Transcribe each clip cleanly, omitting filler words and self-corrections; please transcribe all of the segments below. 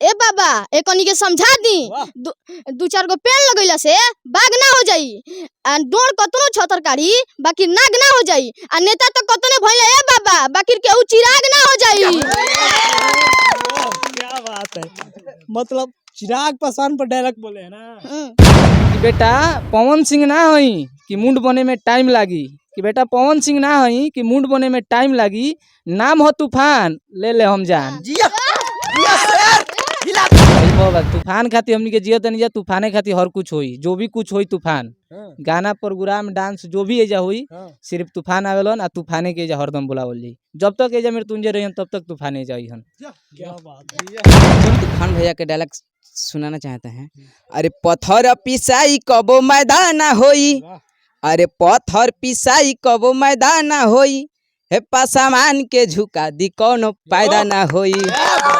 ए बाबा एकनी के समझा दी दू चार गो पेड़ लगैला से बाग ना हो जाई आ डोर कतनो छतरकारी बाकी नाग ना हो जाई आ नेता तो कतने भइले ए बाबा बाकी केहू चिराग ना हो जाई। क्या बात है, मतलब चिराग पासवान पर डायलॉग बोले है ना कि बेटा पवन सिंह ना होई कि मुंड बने में टाइम लागी, कि बेटा पवन सिंह ना होई कि मुंड बने में टाइम लागी, नाम हो तूफान ले ले हम जान। बाबा तूफान खाती हमनी के जियत नहीं जा, तूफाने खाती हर कुछ होई, जो भी कुछ होई तूफान। गाना प्रोग्राम डांस जो भी एजा हुई सिर्फ तूफान आवेलन आ तूफाने के एजा हरदम बुलावल जाई। जब तक एजा मृत्युंजय रहियन तब तक तूफान एजा आइहन। क्या बात है। तूफान भैया के डायलॉग सुनाना चाहते हैं। अरे पत्थर पिसाई कबो मैदान होई, अरे पत्थर पिसाई कबो मैदान होई, हे पासामान के झुका दी कौनो पैदा ना होई,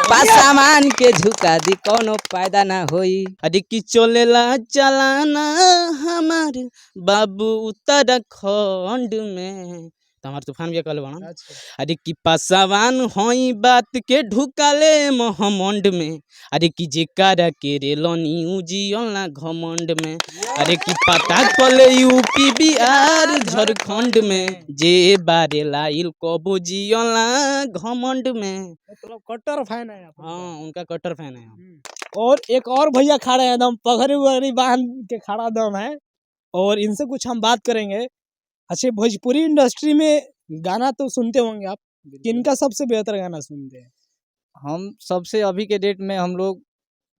पासामान के झुका दी कौनो पैदा ना होई। अरे कि चलेला चलाना हमार बाबू उत्तराखंड में, हमार तूफान भी कल बना। अरे कि पासावान होई बात के ढुकाले महमंड में, अरे कि जेकारा के रेलनी उजियला घमंड में, अरे कि पता कले यूपी बिहार झारखंड में, जे बारे लाइल कबो जियला घमंड में। मतलब कट्टर फैन है आप। हाँ उनका कट्टर फैन है। और एक और भैया खड़े हैं एकदम पगड़ी वगड़ी बांध के खड़ा दम है, और इनसे कुछ हम बात करेंगे। अच्छा भोजपुरी इंडस्ट्री में गाना तो सुनते होंगे आप, किनका सबसे बेहतर गाना सुनते हैं? हम सबसे अभी के डेट में हम लोग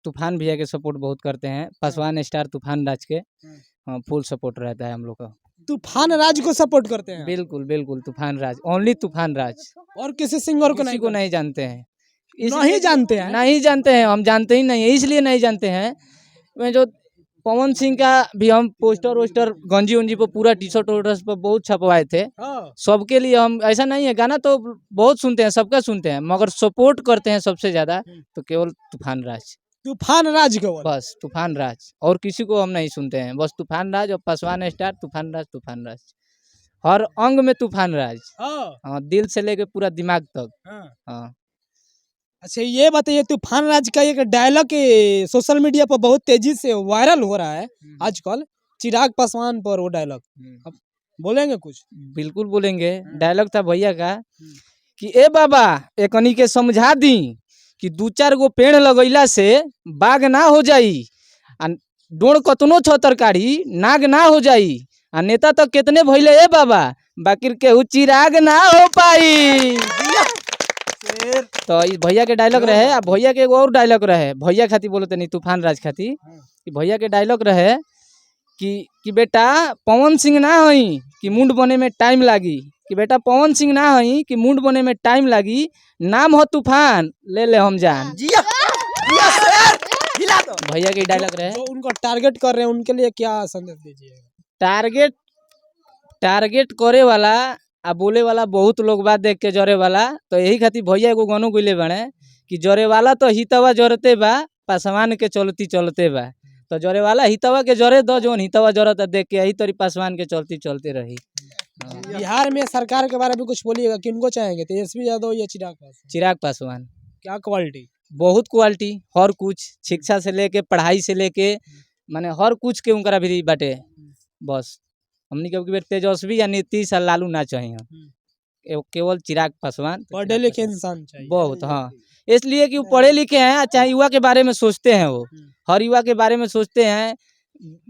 तूफान भैया के सपोर्ट बहुत करते हैं। पासवान स्टार तूफान राज के फुल सपोर्ट रहता है हम लोग का। तूफान राज को सपोर्ट करते हैं? बिल्कुल बिल्कुल तूफान राज, ओनली तूफान राज। और किसी सिंगर को किसी को नहीं जानते हैं। नहीं जानते हैं? नहीं जानते हैं, हम जानते ही नहीं है, इसलिए नहीं जानते हैं। मैं जो पवन सिंह का भी हम पोस्टर वोस्टर गंजी उंजी पर पूरा टी शर्ट पर बहुत छपवाए थे। सबके लिए हम, ऐसा नहीं है, गाना तो बहुत सुनते हैं, सबका सुनते हैं, मगर सपोर्ट करते हैं सबसे ज्यादा तो केवल तूफान राज। तूफान राज को बस तूफान राज, और किसी को हम नहीं सुनते हैं। बस तूफान राज और पासवान स्टार तूफान राज, तूफान राज हर अंग में तूफान राज। हाँ, दिल से लेके पूरा दिमाग तक। हाँ। अच्छा ये बताइए, तूफान राज का एक डायलॉग सोशल मीडिया पर बहुत तेजी से वायरल हो रहा है आजकल, चिराग पासवान पर वो डायलॉग, अब बोलेंगे कुछ? बिल्कुल बोलेंगे। डायलॉग था भैया का कि ए बाबा एकनी के समझा दी कि दू चार गो पेड़ लगैला से बाग ना हो जाई आ डोर कतनो छतरकारी नाग ना हो जाई आ नेता तो कितने भइले ए बाबा बाकी केहू चिराग ना हो पाई। तो भैया के डायलॉग रहे। आ भैया के एगो और डायलॉग रहे, भैया खाती बोलते नहीं तूफान राज खाती, कि भैया के डायलॉग रहे कि बेटा पवन सिंह ना होई कि मुंड बने में टाइम लागी, कि बेटा पवन सिंह ना होई कि मुंड बने में टाइम लागी, नाम हो तूफान ले ले हम जान। भैया के डायलॉग रहे। जो उनको टारगेट कर रहे हैं उनके लिए क्या संदेश दीजिएगा? टारगेट करे वाला आ बोले वाला बहुत लोग बात देख के जरे वाला, तो यही खातिर भैया एगो गानो गइले बने कि जरे वाला तो हितवा जरते बा, पासवान के चलती चलते बा, तो जरे वाला हितवा के जरे दो, जोन हितवा जरता देख के यही तरी पासवान के चलती चलते रही। बिहार में सरकार के बारे में कुछ बोलिएगा, किनको चाहेंगे, तेजस्वी यादव या चिराग पासवान? चिराग पासवान। क्या क्वालिटी? बहुत क्वालिटी, हर कुछ, शिक्षा से लेके पढ़ाई से लेके माने हर कुछ के उनकरा भी बाटे। बस हमनी के तेजस्वी या नीतीश लालू ना चाहिए, केवल चिराग पासवान पढ़े लिखे इंसान चाहिए बहुत। हाँ, इसलिए कि वो पढ़े लिखे हैं, चाहे युवा के बारे में सोचते हैं, वो हर युवा के बारे में सोचते हैं।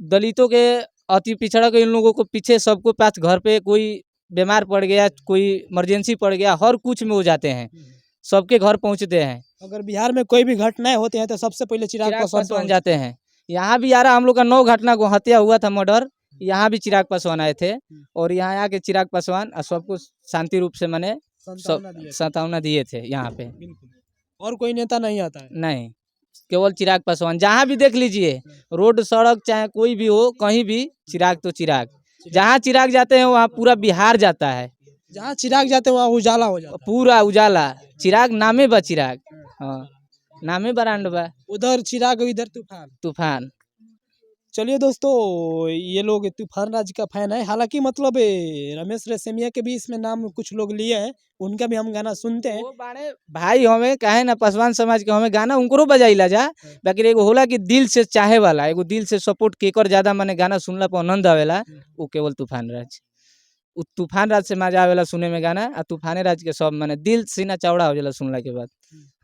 दलितों के अति पिछड़ा के इन लोगों को पीछे सबको पास घर पे कोई बीमार पड़ गया, कोई इमरजेंसी पड़ गया, हर कुछ में वो जाते हैं, सबके घर पहुंचते हैं। अगर बिहार में कोई भी घटनाएं होते हैं तो सबसे पहले चिराग पासवान जाते हैं। यहाँ भी यार हम लोग का 9 घटना को हत्या हुआ था, मर्डर, यहाँ भी चिराग पासवान आए थे, और यहाँ आके चिराग पासवान सबको शांति रूप से मने सांत्वना दिए थे यहाँ पे। और कोई नेता नहीं आता है? नहीं, केवल चिराग पासवान। जहाँ भी देख लीजिए, रोड सड़क चाहे कोई भी हो, कहीं भी चिराग तो चिराग। जहाँ चिराग जाते हैं वहाँ पूरा बिहार जाता है। जहाँ चिराग जाते हैं वहाँ उजाला हो जाता है, पूरा उजाला। चिराग नामे बा चिराग। हाँ, नामे ब्रांड बा। उधर चिराग इधर तूफान। तूफान। चलिए दोस्तों, ये लोग तूफान राज का फैन है। हालांकि मतलब रमेश रेशमिया के भी इसमें नाम कुछ लोग लिए हैं, उनका भी हम गाना सुनते हैं। वो बाड़े भाई हमें काहे ना पासवान समाज के हमें गाना उनको बजाइला जा, बाकी एगो होला कि दिल से चाहे वाला, एगो दिल से सपोर्ट केकर ज्यादा माने गाना सुनला पर आनंद आवेला, वो केवल तूफान राज। उ तूफान राज से मजा आवेला सुने में गाना, आ तूफाने राज के सब माने दिल सीना चौड़ा हो जाला सुनला के बाद।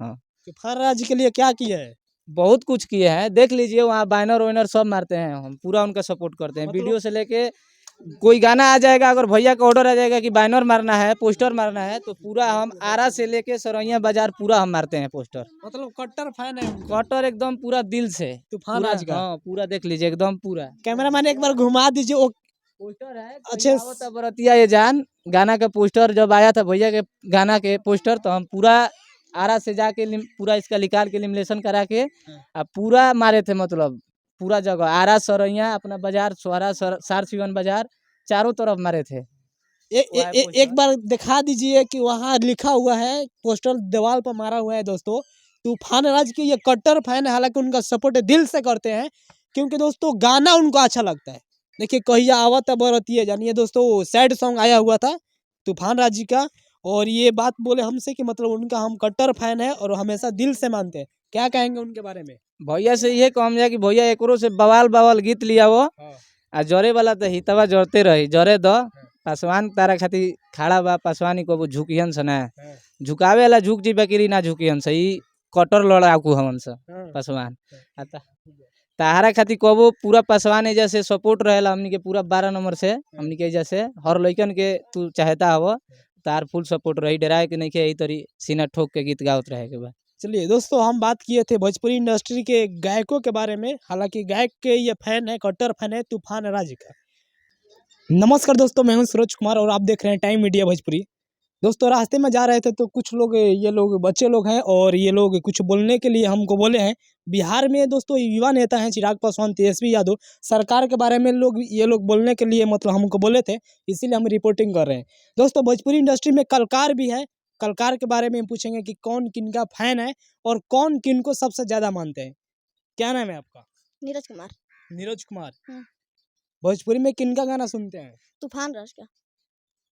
हाँ, तूफान राज के लिए क्या किया है? बहुत कुछ किए हैं, देख लीजिए वहाँ बैनर वैनर सब मारते हैं, हम पूरा उनका सपोर्ट करते हैं। मतलब- वीडियो से लेके कोई गाना आ जाएगा, अगर भैया का ऑर्डर आ जाएगा कि बैनर मारना है, पोस्टर मारना है, तो पूरा हम आरा से लेके सरैया बाजार पूरा हम मारते हैं पोस्टर। मतलब कट्टर फैन है उनका, कटर एकदम पूरा दिल से तूफान पूरा, राज का। हाँ पूरा देख लीजिए एकदम पूरा कैमरा मैन एक बार घुमा दीजिए वो। पोस्टर है। अच्छे अच्छा, बरतिया ये जान गाना का पोस्टर जब आया था भैया के गाना के पोस्टर, तो हम पूरा आरा से जाके पूरा इसका निकाल के लिमिलेशन करा के अब पूरा मारे थे, मतलब पूरा जगह आरा सरैया अपना बाजार सोहरा सार सिवन बाजार चारों तरफ मारे थे। एक बार दिखा दीजिए कि वहाँ लिखा हुआ है, पोस्टर दीवार पर मारा हुआ है दोस्तों। तूफान राज के ये कट्टर फैन है, हालांकि उनका सपोर्ट दिल से करते हैं, क्योंकि दोस्तों गाना उनको अच्छा लगता है। देखिए कहिया आवत बरतिया जानिए दोस्तों, सैड सॉन्ग आया हुआ था तूफान राज जी का, और ये बात बोले हमसे कि मतलब उनका हम कट्टर फैन है और हमेशा दिल से मानते हैं। क्या कहेंगे उनके बारे में? भैया से ये कहम जाए कि भैया एकरो से बवाल बवाल गीत लिया वो, आ जरे वाला तो हितवा जरते रही, जरे दो पासवान तारा खातिर खड़ा बा, पासवानी को झुकियन से ना झुकावे वाला झुक जी बकरी ना झुकियन से, ई कटर लड़ाकू हमन से पासवान। तारा खातिर कबो पूरा पासवान एजा से सपोर्ट रहेला हमनी के पूरा 12 नंबर से, हमनी के एजा से हर लइकन के तू चाहता हव तार फुल सपोर्ट रही, डराए के नहीं के यही तरी सीना ठोक के गीत गावत रहे के बा। चलिए दोस्तों, हम बात किए थे भोजपुरी इंडस्ट्री के गायकों के बारे में। हालांकि गायक के ये फैन है, कट्टर फैन है तूफान राज का। नमस्कार दोस्तों, मैं हूं सूरज कुमार और आप देख रहे हैं टाइम मीडिया भोजपुरी। दोस्तों रास्ते में जा रहे थे तो कुछ लोग, ये लोग बच्चे लोग हैं और ये लोग कुछ बोलने के लिए हमको बोले हैं। बिहार में दोस्तों युवा नेता हैं चिराग पासवान, तेजस्वी यादव, सरकार के बारे में ये लोग बोलने के लिए मतलब हमको बोले थे, इसीलिए हम रिपोर्टिंग कर रहे हैं। दोस्तों भोजपुरी इंडस्ट्री में कलाकार भी है, कलाकार के बारे में पूछेंगे कि कौन किनका फैन है और कौन किनको सबसे ज्यादा मानते हैं। क्या नाम है आपका? नीरज कुमार। नीरज कुमार। हाँ। भोजपुरी में किनका गाना सुनते हैं? तूफान राज का।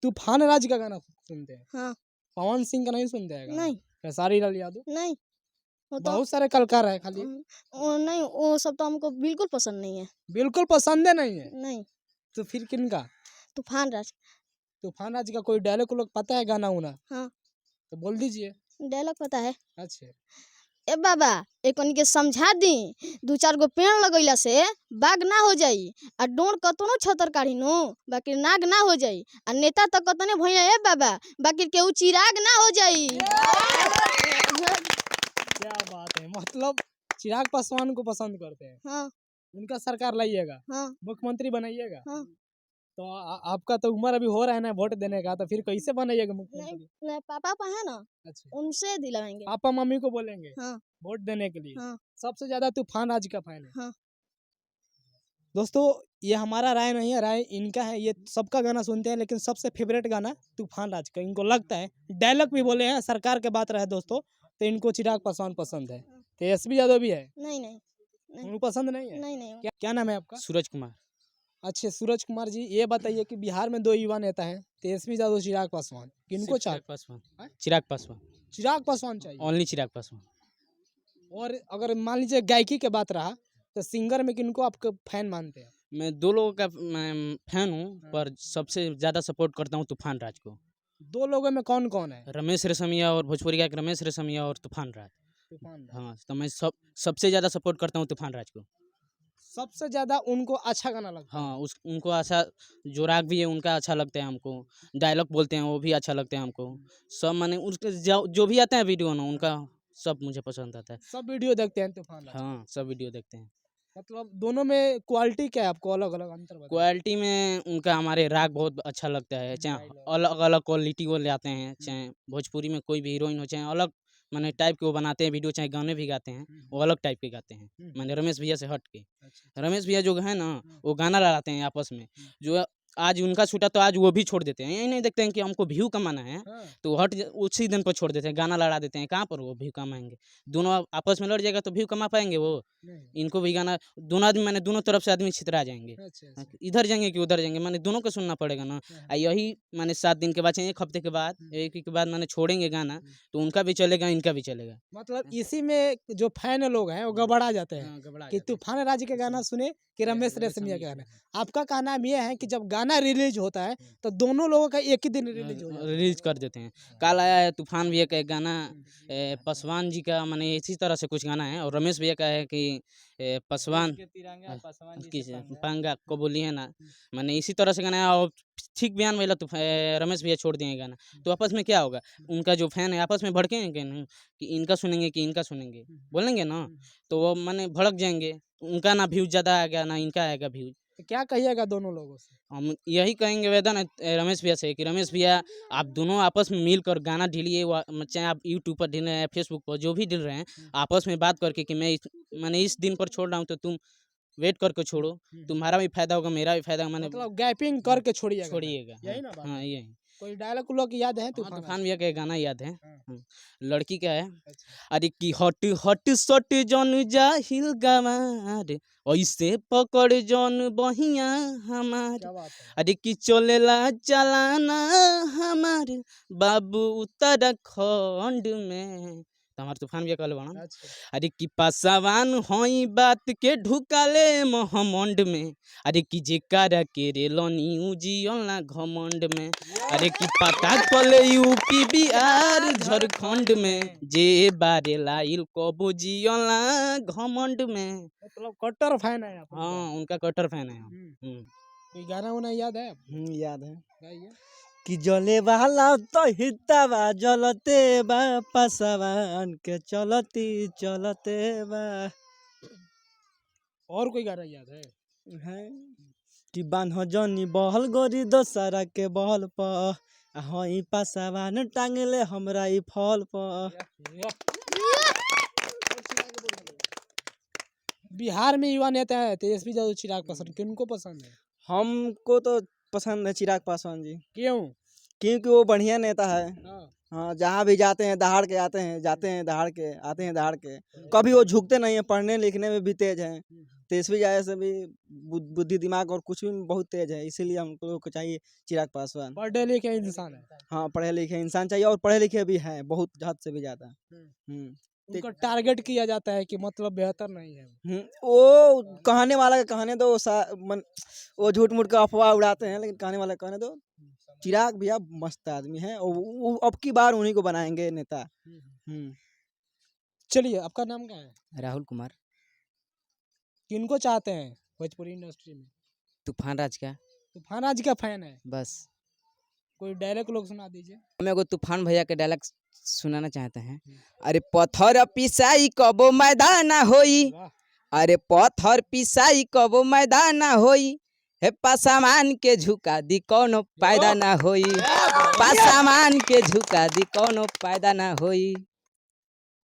तूफान राज का गाना सुनते हैं? हाँ। पवन सिंह का नहीं सुनते हैं गाना? नहीं। खेसारी लाल यादव? नहीं, वो तो बहुत सारे कलाकार है खाली। नहीं, वो सब तो हमको बिल्कुल पसंद नहीं है। बिल्कुल पसंद है नहीं है? नहीं। तो फिर किनका? तूफान राज। तूफान राज का कोई डायलॉग लोग पता है गाना उना? हाँ। तो बोल दीजिए। डायलॉग पता है। अच्छा, ए बाबा एक के समझा दी, 2-4 गो पेड़ लगैला से बाग ना हो जाई, आ डोर कतनो छतर काढ़ी नो बाकी नाग ना हो जाई, आ नेता तो कतने भइया ए बाबा बाकी केहू चिराग ना हो जाई। क्या बात है, मतलब चिराग पासवान को पसंद करते हैं। हाँ। उनका सरकार लाइएगा। हाँ। मुख्यमंत्री बनाइएगा। हाँ। तो आपका तो उम्र अभी हो रहा है ना वोट देने का, तो फिर कैसे बनाइएगा नहीं, मुख्यमंत्री? नहीं पापा है ना, अच्छा, उनसे दिलाएंगे। पापा मम्मी को बोलेंगे हाँ। वोट देने के लिए। हाँ। सबसे ज्यादा तूफान राज का फैन है। हाँ। दोस्तों ये हमारा राय नहीं है, राय इनका है। ये सबका गाना सुनते हैं लेकिन सबसे फेवरेट गाना तूफान राज का इनको लगता है। डायलॉग भी बोले हैं, सरकार के बात रहे दोस्तों तो इनको चिराग पासवान पसंद है। तेजस्वी यादव भी है? नहीं नहीं उनको पसंद नहीं है? नहीं नहीं। क्या नाम है आपका? सूरज कुमार। अच्छा सूरज कुमार जी, ये बताइए कि बिहार में 2 युवा नेता हैं, तेजस्वी यादव, चिराग पासवान, किनको चिराग चाहते? पासवान। चिराग पासवान, चिराग पासवान चाहिए। ओनली चिराग पासवान। और अगर मान लीजिए गायकी के बात रहा तो सिंगर में किनको आपका फैन मानते हैं? मैं 2 लोगों का मैं फैन हूँ, पर सबसे ज़्यादा सपोर्ट करता हूँ तूफान राज को। 2 लोगों में कौन कौन है? रमेश रेशमिया और भोजपुरी गायक रमेश रेशमिया और तूफान राज। तूफान राज। हाँ, तो मैं सबसे ज़्यादा सपोर्ट करता हूँ तूफान राज को। सबसे ज्यादा उनको अच्छा गाना लगता है? हाँ, उनको अच्छा जो राग भी है उनका अच्छा लगता है हमको, डायलॉग बोलते हैं वो भी अच्छा लगता है हमको। सब माने उसके जो भी आता है वीडियो ना उनका सब मुझे पसंद आता है। सब वीडियो देखते हैं तूफान राज? हाँ, सब वीडियो देखते हैं। मतलब दोनों में क्वालिटी क्या है आपको अलग अलग अंतर बताइए? क्वालिटी में उनका हमारे राग बहुत अच्छा लगता है, चाहे अलग अलग क्वालिटी वो ले आते हैं, चाहे भोजपुरी में कोई भी हीरोइन हो, चाहे अलग माने टाइप के वो बनाते हैं वीडियो, चाहे गाने भी गाते हैं वो अलग टाइप के गाते हैं, माने रमेश भैया से हट के। रमेश भैया जो है ना वो गाना लड़ाते हैं आपस में, जो आज उनका छूटा तो आज वो भी छोड़ देते हैं, यही नहीं देखते हैं कि हमको व्यू कमाना है तो उसी दिन पर छोड़ देते हैं, गाना लड़ा देते हैं। कहाँ पर वो व्यू कमाएंगे? दोनों आपस में लड़ जाएगा तो व्यू कमा पाएंगे वो? इनको भी गाना दोनों आदमी मैंने दोनों तरफ से आदमी छितरा जाएंगे, इधर जाएंगे कि उधर जाएंगे, मैंने दोनों को सुनना पड़ेगा ना। यही मैंने 7 दिन के बाद चाहे 1 हफ्ते के बाद, 1 वीक के बाद मैंने छोड़ेंगे गाना तो उनका भी चलेगा, इनका भी चलेगा। मतलब इसी में जो फैन लोग हैं वो गबड़ा जाते हैं हाँ, घबरा कि जाते हैं। तूफान राज के गाना सुने कि रमेश रेशमिया का गाना। आपका कहना ये है कि जब गाना रिलीज होता है तो दोनों लोगों का एक ही दिन रिलीज हो जाता है। रिलीज कर देते हैं। कल आया है तूफान भैया का एक गाना, पासवान जी का मैंने इसी तरह से कुछ गाना है, और रमेश भैया का है कि पासवान पंगा को बोली है ना, मैंने इसी तरह से गाना है। और ठीक बयान वाला तो रमेश भैया छोड़ दिए गाना, तो आपस में क्या होगा? उनका जो फैन है आपस में भड़केंगे नहीं कि इनका सुनेंगे कि इनका सुनेंगे, बोलेंगे ना तो वो मैंने भड़क जाएंगे। उनका ना व्यूज ज़्यादा आएगा ना इनका आएगा व्यूज। तो क्या कहिएगा दोनों लोगों से? हम यही कहेंगे वेदन रमेश भैया से कि रमेश भैया आप दोनों आपस में मिलकर गाना ढीलिए, चाहे आप यूट्यूब पर ढील रहे हैं, फेसबुक पर जो भी ढील रहे हैं, आपस में बात करके कि मैंने इस दिन पर छोड़ रहा हूँ तो तुम वेट करके छोड़ो, तुम्हारा भी फायदा होगा मेरा भी फायदा होगा, मैंने मतलब गैपिंग करके छोड़िएगा। छोड़िएगा। यही ना बात हाँ है? यही। कोई डायलॉग लोग याद है हाँ, तूफान तूफान भैया का गाना याद है। हाँ। लड़की का है, अरे कि हट हट सट जन जाहिल गवार, ऐसे पकड़ जन बहिया हमार, क्या बात है? अरे कि चलेला चलाना हमार बाबू उत्तराखंड में। तो हमार तूफान भैया कहले बाड़न, अच्छा। अरे कि पासावान होई बात के ढुकाले महमंड में, अरे कि जेकारा के रेलनी उजियला घमंड में, अरे कि पता कले यूपी बिहार झारखंड में, जे बारे लाइल कबो जियला घमंड में। मतलब कट्टर फैन है आप। हाँ, उनका कट्टर फैन है हम। हम्म। कोई गाना उना याद है? याद है गाइए। कि जले वाला तो हितावा जलते बा पासवान के चलती चलते बा और कोई गाना याद है? है कि बान्ह जनी बहल गोरी दोसरा के बहल पर हई पासवान टांगले हमरा ई फल पर। बिहार में युवा नेता है तेजस्वी यादव चिराग पासवान, किनको पसंद है? हमको तो पसंद है चिराग पासवान जी, क्यों? क्योंकि वो बढ़िया नेता है। हाँ। हाँ, जहाँ भी जाते हैं दहाड़ के आते हैं, जाते हैं दहाड़ के आते हैं दहाड़ के, कभी वो झुकते नहीं है, पढ़ने लिखने में भी तेज हैं। तेजस्वी यादव से भी बुद्धि दिमाग और कुछ भी बहुत तेज है, इसीलिए हम लोग को चाहिए चिराग पासवान। पढ़े लिखे इंसान है। हाँ, पढ़े लिखे इंसान चाहिए, और पढ़े लिखे भी हैं बहुत हद से भी ज़्यादा। उनको टारगेट किया जाता है कि मतलब बेहतर नहीं है। वो कहने वाला का कहने दो, वो झूठ मूठ का अफवाह उड़ाते हैं, लेकिन कहने वाला कहने दो। चिराग भैया मस्त आदमी है, और वो अब की बार उन्हीं को बनाएंगे नेता। चलिए, आपका नाम क्या है? राहुल कुमार। किनको चाहते हैं भोजपुरी इंडस्ट्री में? तूफान राज का तूफान राज का फैन है। बस। कोई डायलॉग लोग सुना दीजिए। हमें को तूफान भैया के डायलॉग सुनाना चाहते हैं। अरे पत्थर पिसाई कबो मैदान ना होई, अरे पत्थर पिसाई कबो मैदान ना होई, हे पासामान के झुका दी कोनो फायदा ना होई, पासामान के झुका दी कोनो फायदा ना होई।